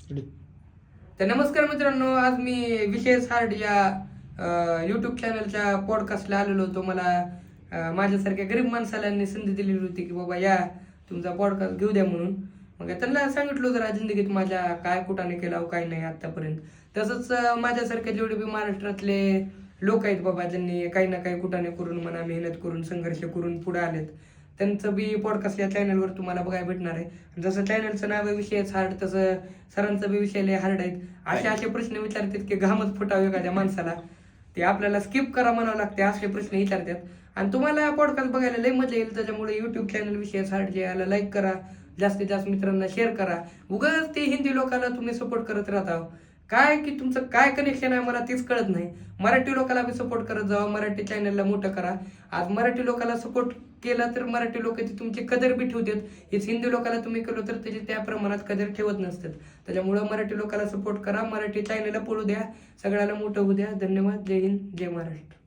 तर नमस्कार मित्रांनो, आज मी विशेष हार्ड या यूट्यूब चॅनलच्या पॉडकास्टला आलेलो होतो. मला माझ्यासारख्या गरीब माणसाला यांनी संधी दिलेली होती की बाबा या तुमचा पॉडकास्ट घेऊ द्या म्हणून. मग त्यांना सांगितलं जरा जिंदगीत माझ्या काय कुठाने केला काय नाही आतापर्यंत. तसंच माझ्यासारख्या जेवढे बी महाराष्ट्रातले लोक आहेत बाबा, ज्यांनी काही ना काही कुठाने करून म्हणा मेहनत करून संघर्ष करून पुढे आलेत, त्यांचं बी पॉडकास्ट या चॅनलवर तुम्हाला बघायला भेटणार आहे. जसं चॅनलचं नाव आहे विषयच हार्ड, तसं सरांचा बी विषय लय हार्ड आहेत. असे प्रश्न विचारतात की घामच फुटावे एखाद्या माणसाला, ते आपल्याला स्किप करा म्हणावं लागते, असे प्रश्न विचारतात. आणि तुम्हाला पॉडकास्ट बघायला लय मजा येईल. त्याच्यामुळे युट्यूब चॅनल विषयच हार्ड जे याला लाईक करा, जास्तीत जास्त मित्रांना शेअर करा. उगाच ते हिंदी लोकांना तुम्ही सपोर्ट करत राहता, काय की तुमचं काय कनेक्शन आहे मला तेच कळत नाही. मराठी लोकांना बी सपोर्ट करत जावा, मराठी चॅनलला मोठं करा. आज मराठी लोकांना सपोर्ट केला तर मराठी लोक तुमची कदर बी ठेवतात. हेच हिंदी लोकांना तुम्ही केलं तर त्याची त्या प्रमाणात कदर ठेवत नसतात. त्याच्यामुळं मराठी लोकांना सपोर्ट करा, मराठी चॅनलला पळू द्या, सगळ्याला मोठं होऊ द्या. धन्यवाद. जय हिंद, जय महाराष्ट्र.